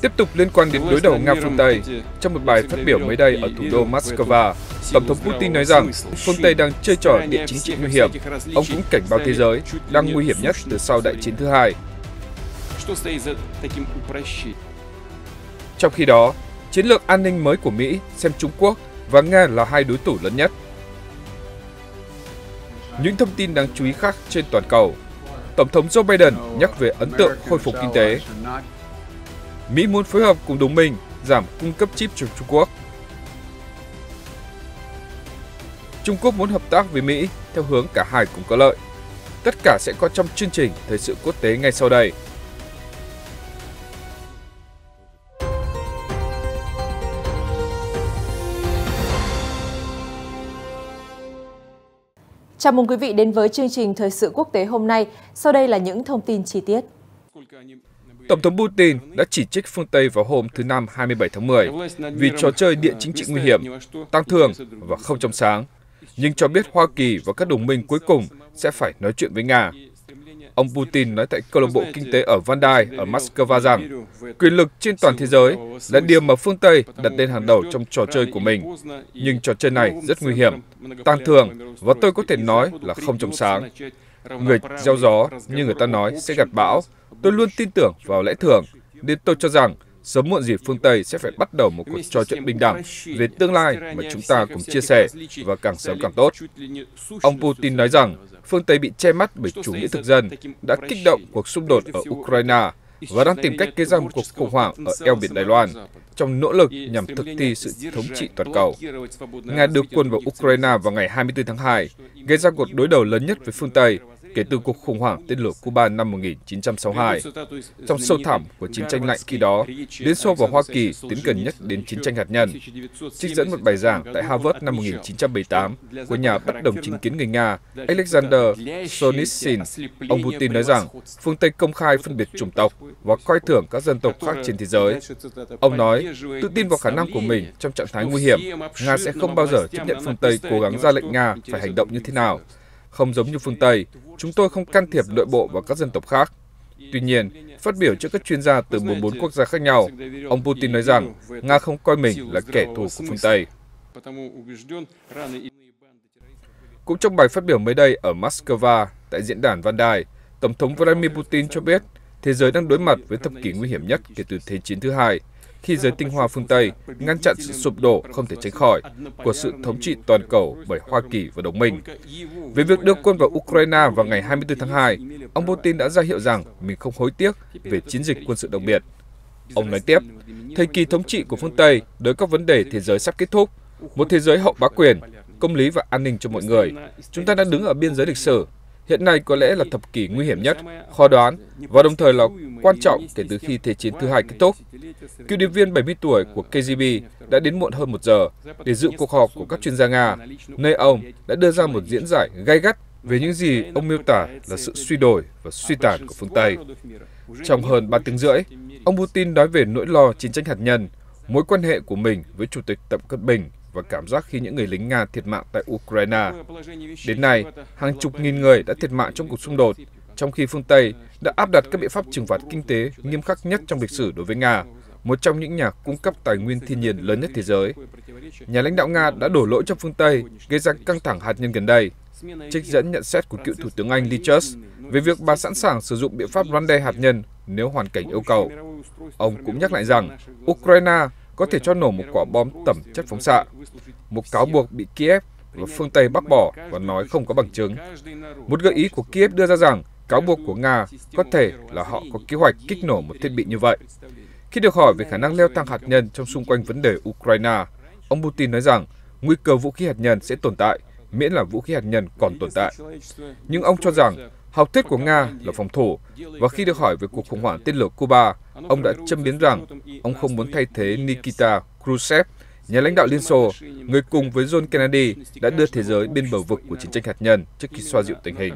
Tiếp tục liên quan đến đối đầu Nga phương Tây, trong một bài phát biểu mới đây ở thủ đô Moscow, Tổng thống Putin nói rằng phương Tây đang chơi trò địa chính trị nguy hiểm. Ông cũng cảnh báo thế giới đang nguy hiểm nhất từ sau Đại chiến thứ hai. Trong khi đó, chiến lược an ninh mới của Mỹ xem Trung Quốc và Nga là hai đối thủ lớn nhất. Những thông tin đáng chú ý khác trên toàn cầu. Tổng thống Joe Biden nhắc về ấn tượng khôi phục kinh tế. Mỹ muốn phối hợp cùng đồng minh giảm cung cấp chip cho Trung Quốc. Trung Quốc muốn hợp tác với Mỹ theo hướng cả hai cùng có lợi. Tất cả sẽ có trong chương trình Thời sự quốc tế ngay sau đây. Chào mừng quý vị đến với chương trình Thời sự quốc tế hôm nay. Sau đây là những thông tin chi tiết. Tổng thống Putin đã chỉ trích phương Tây vào hôm thứ Năm 27 tháng 10 vì trò chơi địa chính trị nguy hiểm, tăng thương và không trong sáng, nhưng cho biết Hoa Kỳ và các đồng minh cuối cùng sẽ phải nói chuyện với Nga. Ông Putin nói tại câu lạc bộ kinh tế ở Vandai ở Moscow rằng quyền lực trên toàn thế giới là điều mà phương Tây đặt lên hàng đầu trong trò chơi của mình. Nhưng trò chơi này rất nguy hiểm, tăng thương và tôi có thể nói là không trong sáng. Người gieo gió, như người ta nói, sẽ gặt bão. Tôi luôn tin tưởng vào lẽ thường, nên tôi cho rằng sớm muộn gì phương Tây sẽ phải bắt đầu một cuộc trò chuyện bình đẳng về tương lai mà chúng ta cùng chia sẻ và càng sớm càng tốt. Ông Putin nói rằng phương Tây bị che mắt bởi chủ nghĩa thực dân đã kích động cuộc xung đột ở Ukraine và đang tìm cách gây ra một cuộc khủng hoảng ở eo biển Đài Loan trong nỗ lực nhằm thực thi sự thống trị toàn cầu. Nga đưa quân vào Ukraine vào ngày 24 tháng 2, gây ra cuộc đối đầu lớn nhất với phương Tây kể từ cuộc khủng hoảng tên lửa Cuba năm 1962. Trong sâu thẳm của chiến tranh lạnh khi đó, Liên Xô và Hoa Kỳ tiến gần nhất đến chiến tranh hạt nhân. Trích dẫn một bài giảng tại Harvard năm 1978 của nhà bất đồng chính kiến người Nga Alexander Solzhenitsyn, ông Putin nói rằng phương Tây công khai phân biệt chủng tộc và coi thường các dân tộc khác trên thế giới. Ông nói, tự tin vào khả năng của mình trong trạng thái nguy hiểm, Nga sẽ không bao giờ chấp nhận phương Tây cố gắng ra lệnh Nga phải hành động như thế nào. Không giống như phương Tây, chúng tôi không can thiệp nội bộ vào các dân tộc khác. Tuy nhiên, phát biểu trước các chuyên gia từ 44 quốc gia khác nhau, ông Putin nói rằng Nga không coi mình là kẻ thù của phương Tây. Cũng trong bài phát biểu mới đây ở Moscow tại diễn đàn Vandai, Tổng thống Vladimir Putin cho biết thế giới đang đối mặt với thập kỷ nguy hiểm nhất kể từ Thế chiến thứ hai, khi giới tinh hoa phương Tây ngăn chặn sự sụp đổ không thể tránh khỏi của sự thống trị toàn cầu bởi Hoa Kỳ và đồng minh. Về việc đưa quân vào Ukraine vào ngày 24 tháng 2, ông Putin đã ra hiệu rằng mình không hối tiếc về chiến dịch quân sự đặc biệt. Ông nói tiếp, thời kỳ thống trị của phương Tây đối các vấn đề thế giới sắp kết thúc, một thế giới hậu bá quyền, công lý và an ninh cho mọi người. Chúng ta đang đứng ở biên giới lịch sử. Hiện nay có lẽ là thập kỷ nguy hiểm nhất, khó đoán và đồng thời là quan trọng kể từ khi Thế chiến thứ hai kết thúc. Cựu điệp viên 70 tuổi của KGB đã đến muộn hơn 1 giờ để dự cuộc họp của các chuyên gia Nga, nơi ông đã đưa ra một diễn giải gay gắt về những gì ông miêu tả là sự suy đồi và suy tàn của phương Tây. Trong hơn 3 tiếng rưỡi, ông Putin nói về nỗi lo chiến tranh hạt nhân, mối quan hệ của mình với Chủ tịch Tập Cận Bình và cảm giác khi những người lính Nga thiệt mạng tại Ukraine. Đến nay, hàng chục nghìn người đã thiệt mạng trong cuộc xung đột, trong khi phương Tây đã áp đặt các biện pháp trừng phạt kinh tế nghiêm khắc nhất trong lịch sử đối với Nga, một trong những nhà cung cấp tài nguyên thiên nhiên lớn nhất thế giới. Nhà lãnh đạo Nga đã đổ lỗi cho phương Tây gây ra căng thẳng hạt nhân gần đây. Trích dẫn nhận xét của cựu Thủ tướng Anh Liz Truss về việc bà sẵn sàng sử dụng biện pháp răn đe hạt nhân nếu hoàn cảnh yêu cầu. Ông cũng nhắc lại rằng Ukraine có thể cho nổ một quả bom tầm chất phóng xạ, một cáo buộc bị Kiev và phương Tây bác bỏ và nói không có bằng chứng. Một gợi ý của Kiev đưa ra rằng cáo buộc của Nga có thể là họ có kế hoạch kích nổ một thiết bị như vậy. Khi được hỏi về khả năng leo thang hạt nhân trong xung quanh vấn đề Ukraine, ông Putin nói rằng nguy cơ vũ khí hạt nhân sẽ tồn tại, miễn là vũ khí hạt nhân còn tồn tại. Nhưng ông cho rằng học thuyết của Nga là phòng thủ, và khi được hỏi về cuộc khủng hoảng tên lửa Cuba, ông đã châm biếm rằng ông không muốn thay thế Nikita Khrushchev, nhà lãnh đạo Liên Xô, người cùng với John Kennedy đã đưa thế giới bên bờ vực của chiến tranh hạt nhân trước khi xoa dịu tình hình.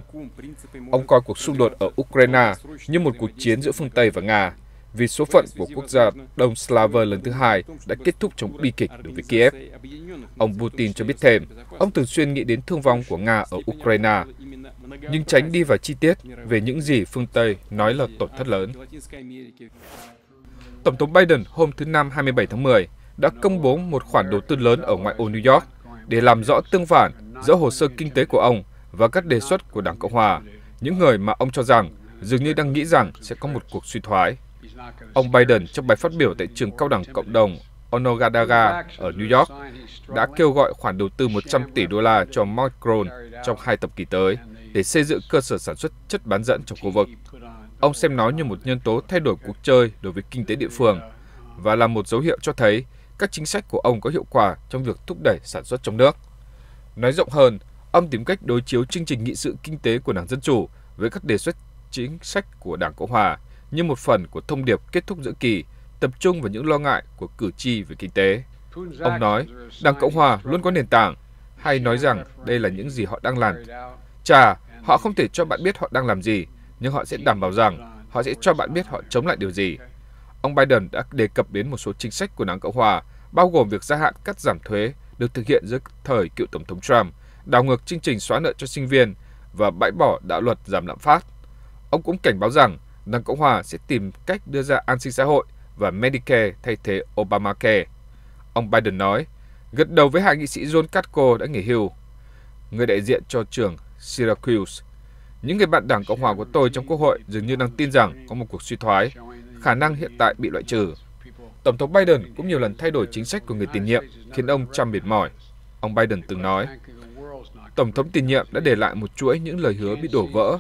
Ông coi cuộc xung đột ở Ukraine như một cuộc chiến giữa phương Tây và Nga, vì số phận của quốc gia Đông Slav lần thứ hai đã kết thúc trong bi kịch đối với Kiev. Ông Putin cho biết thêm, ông thường xuyên nghĩ đến thương vong của Nga ở Ukraine. nhưng tránh đi vào chi tiết về những gì phương Tây nói là tổn thất lớn. Tổng thống Biden hôm thứ Năm 27 tháng 10 đã công bố một khoản đầu tư lớn ở ngoại ô New York để làm rõ tương phản giữa hồ sơ kinh tế của ông và các đề xuất của Đảng Cộng Hòa, những người mà ông cho rằng dường như đang nghĩ rằng sẽ có một cuộc suy thoái. Ông Biden trong bài phát biểu tại trường cao đẳng cộng đồng Onondaga ở New York đã kêu gọi khoản đầu tư 100 tỷ đô la cho Micron trong 2 thập kỷ tới để xây dựng cơ sở sản xuất chất bán dẫn trong khu vực. Ông xem nó như một nhân tố thay đổi cuộc chơi đối với kinh tế địa phương và là một dấu hiệu cho thấy các chính sách của ông có hiệu quả trong việc thúc đẩy sản xuất trong nước. Nói rộng hơn, ông tìm cách đối chiếu chương trình nghị sự kinh tế của Đảng Dân Chủ với các đề xuất chính sách của Đảng Cộng Hòa như một phần của thông điệp kết thúc giữa kỳ, tập trung vào những lo ngại của cử tri về kinh tế. Ông nói, Đảng Cộng Hòa luôn có nền tảng, hay nói rằng đây là những gì họ đang làm. Họ không thể cho bạn biết họ đang làm gì, nhưng họ sẽ đảm bảo rằng họ sẽ cho bạn biết họ chống lại điều gì. Ông Biden đã đề cập đến một số chính sách của Đảng Cộng Hòa, bao gồm việc gia hạn cắt giảm thuế được thực hiện dưới thời cựu Tổng thống Trump, đảo ngược chương trình xóa nợ cho sinh viên và bãi bỏ đạo luật giảm lạm phát. Ông cũng cảnh báo rằng Đảng Cộng Hòa sẽ tìm cách đưa ra an sinh xã hội và Medicare thay thế Obamacare. Ông Biden nói, gật đầu với hạ nghị sĩ John Katko đã nghỉ hưu, người đại diện cho trường Syracuse. Những người bạn Đảng Cộng Hòa của tôi trong Quốc hội dường như đang tin rằng có một cuộc suy thoái, khả năng hiện tại bị loại trừ. Tổng thống Biden cũng nhiều lần thay đổi chính sách của người tiền nhiệm, khiến ông Trump mệt mỏi. Ông Biden từng nói, Tổng thống tiền nhiệm đã để lại một chuỗi những lời hứa bị đổ vỡ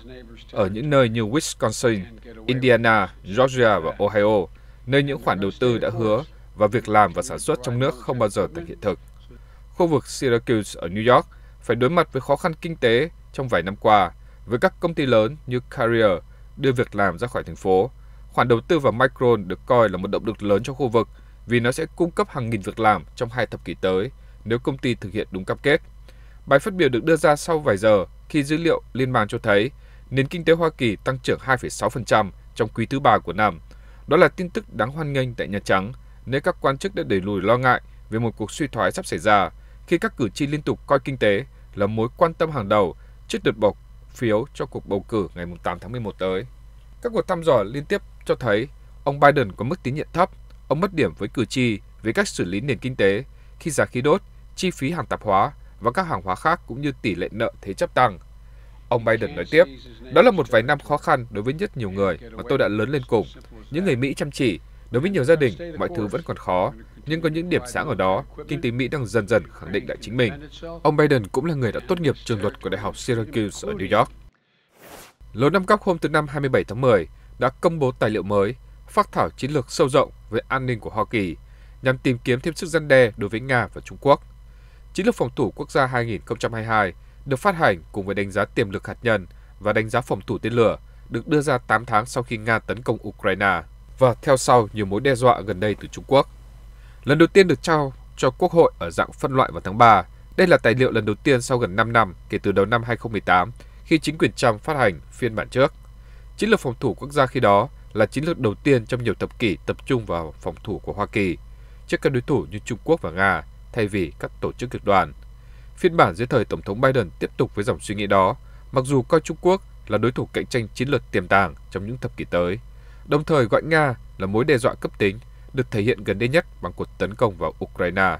ở những nơi như Wisconsin, Indiana, Georgia và Ohio, nơi những khoản đầu tư đã hứa và việc làm và sản xuất trong nước không bao giờ thành hiện thực. Khu vực Syracuse ở New York phải đối mặt với khó khăn kinh tế trong vài năm qua, với các công ty lớn như Carrier đưa việc làm ra khỏi thành phố. Khoản đầu tư vào Micron được coi là một động lực lớn cho khu vực vì nó sẽ cung cấp hàng nghìn việc làm trong 2 thập kỷ tới nếu công ty thực hiện đúng cam kết. Bài phát biểu được đưa ra sau vài giờ khi dữ liệu liên bang cho thấy nền kinh tế Hoa Kỳ tăng trưởng 2,6% trong quý thứ 3 của năm. Đó là tin tức đáng hoan nghênh tại Nhà Trắng, nơi các quan chức đã đẩy lùi lo ngại về một cuộc suy thoái sắp xảy ra khi các cử tri liên tục coi kinh tế là mối quan tâm hàng đầu trước đợt bỏ phiếu cho cuộc bầu cử ngày 8 tháng 11 tới. Các cuộc thăm dò liên tiếp cho thấy ông Biden có mức tín nhiệm thấp, ông mất điểm với cử tri về cách xử lý nền kinh tế khi giá khí đốt, chi phí hàng tạp hóa và các hàng hóa khác cũng như tỷ lệ nợ thế chấp tăng. Ông Biden nói tiếp, đó là một vài năm khó khăn đối với rất nhiều người mà tôi đã lớn lên cùng. Những người Mỹ chăm chỉ, đối với nhiều gia đình, mọi thứ vẫn còn khó, nhưng có những điểm sáng ở đó, kinh tế Mỹ đang dần dần khẳng định lại chính mình. Ông Biden cũng là người đã tốt nghiệp trường luật của Đại học Syracuse ở New York. Lầu Năm Góc hôm thứ Năm 27 tháng 10 đã công bố tài liệu mới, phác thảo chiến lược sâu rộng về an ninh của Hoa Kỳ, nhằm tìm kiếm thêm sức răn đe đối với Nga và Trung Quốc. Chiến lược phòng thủ quốc gia 2022 được phát hành cùng với đánh giá tiềm lực hạt nhân và đánh giá phòng thủ tên lửa, được đưa ra 8 tháng sau khi Nga tấn công Ukraine và theo sau nhiều mối đe dọa gần đây từ Trung Quốc. Lần đầu tiên được trao cho Quốc hội ở dạng phân loại vào tháng 3, đây là tài liệu lần đầu tiên sau gần 5 năm kể từ đầu năm 2018 khi chính quyền Trump phát hành phiên bản trước. Chiến lược phòng thủ quốc gia khi đó là chiến lược đầu tiên trong nhiều thập kỷ tập trung vào phòng thủ của Hoa Kỳ trước các đối thủ như Trung Quốc và Nga thay vì các tổ chức cực đoan. Phiên bản dưới thời Tổng thống Biden tiếp tục với dòng suy nghĩ đó, mặc dù coi Trung Quốc là đối thủ cạnh tranh chiến lược tiềm tàng trong những thập kỷ tới, đồng thời gọi Nga là mối đe dọa cấp tính, được thể hiện gần đây nhất bằng cuộc tấn công vào Ukraine.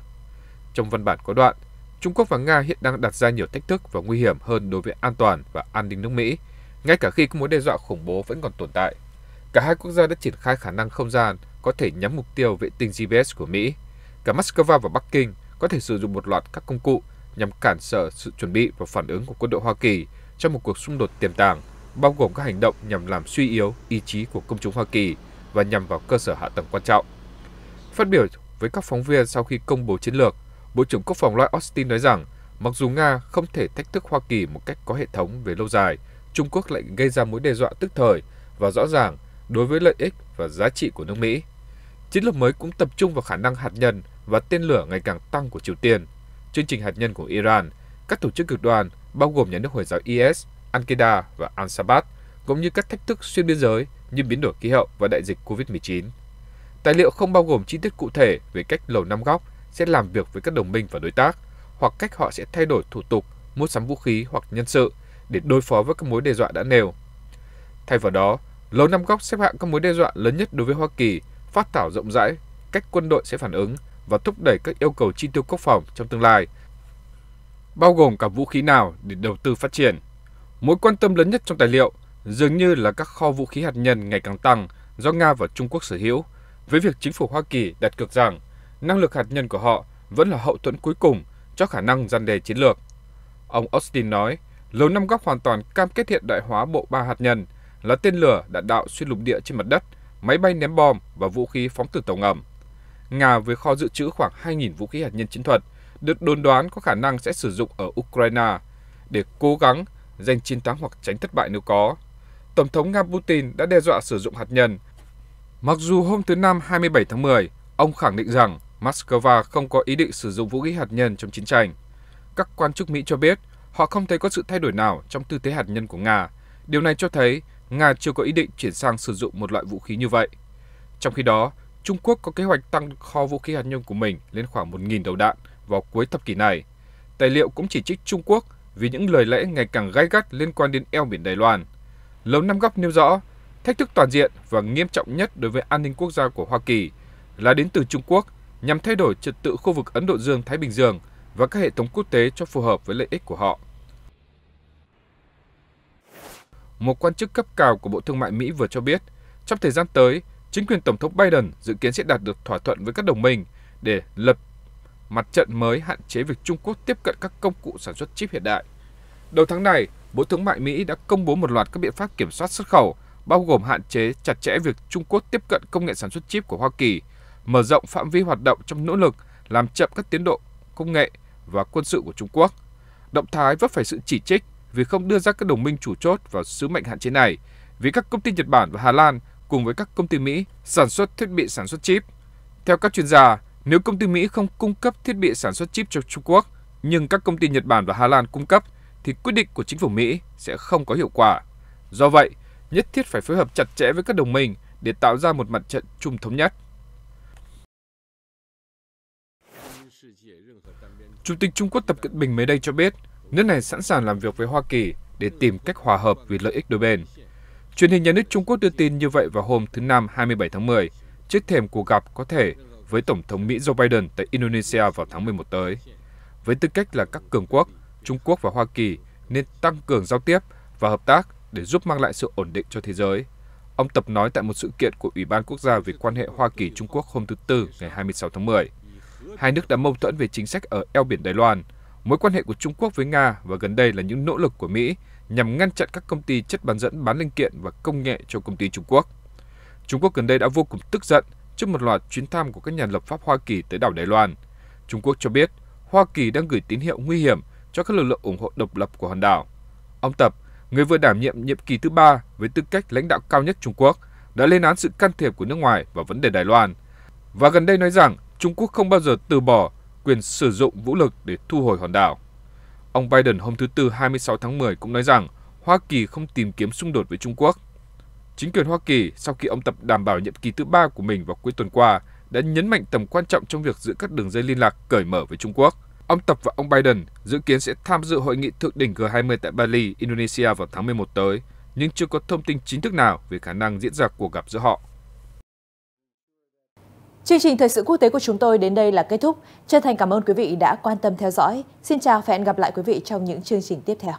Trong văn bản có đoạn, Trung Quốc và Nga hiện đang đặt ra nhiều thách thức và nguy hiểm hơn đối với an toàn và an ninh nước Mỹ, ngay cả khi các mối đe dọa khủng bố vẫn còn tồn tại. Cả hai quốc gia đã triển khai khả năng không gian có thể nhắm mục tiêu vệ tinh GPS của Mỹ. Cả Moscow và Bắc Kinh có thể sử dụng một loạt các công cụ nhằm cản trở sự chuẩn bị và phản ứng của quân đội Hoa Kỳ trong một cuộc xung đột tiềm tàng, bao gồm các hành động nhằm làm suy yếu ý chí của công chúng Hoa Kỳ và nhằm vào cơ sở hạ tầng quan trọng. Phát biểu với các phóng viên sau khi công bố chiến lược, Bộ trưởng Quốc phòng Lloyd Austin nói rằng mặc dù Nga không thể thách thức Hoa Kỳ một cách có hệ thống về lâu dài, Trung Quốc lại gây ra mối đe dọa tức thời và rõ ràng đối với lợi ích và giá trị của nước Mỹ. Chiến lược mới cũng tập trung vào khả năng hạt nhân và tên lửa ngày càng tăng của Triều Tiên, chương trình hạt nhân của Iran, các tổ chức cực đoan bao gồm nhà nước Hồi giáo IS, Al-Qaeda và Al-Shabaab, cũng như các thách thức xuyên biên giới như biến đổi khí hậu và đại dịch COVID-19. Tài liệu không bao gồm chi tiết cụ thể về cách Lầu Năm Góc sẽ làm việc với các đồng minh và đối tác, hoặc cách họ sẽ thay đổi thủ tục, mua sắm vũ khí hoặc nhân sự để đối phó với các mối đe dọa đã nêu. Thay vào đó, Lầu Năm Góc xếp hạng các mối đe dọa lớn nhất đối với Hoa Kỳ, phát thảo rộng rãi cách quân đội sẽ phản ứng và thúc đẩy các yêu cầu chi tiêu quốc phòng trong tương lai, bao gồm cả vũ khí nào để đầu tư phát triển. Mối quan tâm lớn nhất trong tài liệu dường như là các kho vũ khí hạt nhân ngày càng tăng do Nga và Trung Quốc sở hữu, với việc chính phủ Hoa Kỳ đặt cược rằng năng lực hạt nhân của họ vẫn là hậu thuẫn cuối cùng cho khả năng răn đe chiến lược. Ông Austin nói, Lầu Năm Góc hoàn toàn cam kết hiện đại hóa bộ ba hạt nhân là tên lửa, đạn đạo xuyên lục địa trên mặt đất, máy bay ném bom và vũ khí phóng từ tàu ngầm. Nga với kho dự trữ khoảng 2.000 vũ khí hạt nhân chiến thuật được đồn đoán có khả năng sẽ sử dụng ở Ukraine để cố gắng giành chiến thắng hoặc tránh thất bại nếu có. Tổng thống Nga Putin đã đe dọa sử dụng hạt nhân. Mặc dù hôm thứ Năm 27 tháng 10, ông khẳng định rằng Moscow không có ý định sử dụng vũ khí hạt nhân trong chiến tranh. Các quan chức Mỹ cho biết họ không thấy có sự thay đổi nào trong tư thế hạt nhân của Nga. Điều này cho thấy Nga chưa có ý định chuyển sang sử dụng một loại vũ khí như vậy. Trong khi đó, Trung Quốc có kế hoạch tăng kho vũ khí hạt nhân của mình lên khoảng 1.000 đầu đạn vào cuối thập kỷ này. Tài liệu cũng chỉ trích Trung Quốc vì những lời lẽ ngày càng gay gắt liên quan đến eo biển Đài Loan. Lầu Năm Góc nêu rõ, thách thức toàn diện và nghiêm trọng nhất đối với an ninh quốc gia của Hoa Kỳ là đến từ Trung Quốc nhằm thay đổi trật tự khu vực Ấn Độ Dương-Thái Bình Dương và các hệ thống quốc tế cho phù hợp với lợi ích của họ. Một quan chức cấp cao của Bộ Thương mại Mỹ vừa cho biết, trong thời gian tới, chính quyền Tổng thống Biden dự kiến sẽ đạt được thỏa thuận với các đồng minh để lập mặt trận mới hạn chế việc Trung Quốc tiếp cận các công cụ sản xuất chip hiện đại. Đầu tháng này, Bộ Thương mại Mỹ đã công bố một loạt các biện pháp kiểm soát xuất khẩu, bao gồm hạn chế chặt chẽ việc Trung Quốc tiếp cận công nghệ sản xuất chip của Hoa Kỳ, mở rộng phạm vi hoạt động trong nỗ lực làm chậm các tiến độ công nghệ và quân sự của Trung Quốc. Động thái vấp phải sự chỉ trích vì không đưa ra các đồng minh chủ chốt vào sứ mệnh hạn chế này, vì các công ty Nhật Bản và Hà Lan cùng với các công ty Mỹ sản xuất thiết bị sản xuất chip. Theo các chuyên gia, nếu công ty Mỹ không cung cấp thiết bị sản xuất chip cho Trung Quốc, nhưng các công ty Nhật Bản và Hà Lan cung cấp, thì quyết định của chính phủ Mỹ sẽ không có hiệu quả. Do vậy, nhất thiết phải phối hợp chặt chẽ với các đồng minh để tạo ra một mặt trận chung thống nhất. Chủ tịch Trung Quốc Tập Cận Bình mới đây cho biết, nước này sẵn sàng làm việc với Hoa Kỳ để tìm cách hòa hợp vì lợi ích đôi bên. Truyền hình nhà nước Trung Quốc đưa tin như vậy vào hôm thứ Năm 27 tháng 10, trước thềm cuộc gặp có thể với Tổng thống Mỹ Joe Biden tại Indonesia vào tháng 11 tới. Với tư cách là các cường quốc, Trung Quốc và Hoa Kỳ nên tăng cường giao tiếp và hợp tác để giúp mang lại sự ổn định cho thế giới. Ông Tập nói tại một sự kiện của Ủy ban Quốc gia về quan hệ Hoa Kỳ-Trung Quốc hôm thứ Tư ngày 26 tháng 10. Hai nước đã mâu thuẫn về chính sách ở eo biển Đài Loan, mối quan hệ của Trung Quốc với Nga và gần đây là những nỗ lực của Mỹ nhằm ngăn chặn các công ty chất bán dẫn bán linh kiện và công nghệ cho công ty Trung Quốc. Trung Quốc gần đây đã vô cùng tức giận trước một loạt chuyến thăm của các nhà lập pháp Hoa Kỳ tới đảo Đài Loan. Trung Quốc cho biết Hoa Kỳ đang gửi tín hiệu nguy hiểm cho các lực lượng ủng hộ độc lập của hòn đảo. Ông Tập, người vừa đảm nhiệm nhiệm kỳ thứ 3 với tư cách lãnh đạo cao nhất Trung Quốc, đã lên án sự can thiệp của nước ngoài vào vấn đề Đài Loan và gần đây nói rằng Trung Quốc không bao giờ từ bỏ quyền sử dụng vũ lực để thu hồi hòn đảo. Ông Biden hôm thứ Tư 26 tháng 10 cũng nói rằng Hoa Kỳ không tìm kiếm xung đột với Trung Quốc. Chính quyền Hoa Kỳ, sau khi ông Tập đảm bảo nhiệm kỳ thứ 3 của mình vào cuối tuần qua, đã nhấn mạnh tầm quan trọng trong việc giữ các đường dây liên lạc cởi mở với Trung Quốc. Ông Tập và ông Biden dự kiến sẽ tham dự hội nghị thượng đỉnh G20 tại Bali, Indonesia vào tháng 11 tới, nhưng chưa có thông tin chính thức nào về khả năng diễn ra cuộc gặp giữa họ. Chương trình thời sự quốc tế của chúng tôi đến đây là kết thúc. Chân thành cảm ơn quý vị đã quan tâm theo dõi. Xin chào và hẹn gặp lại quý vị trong những chương trình tiếp theo.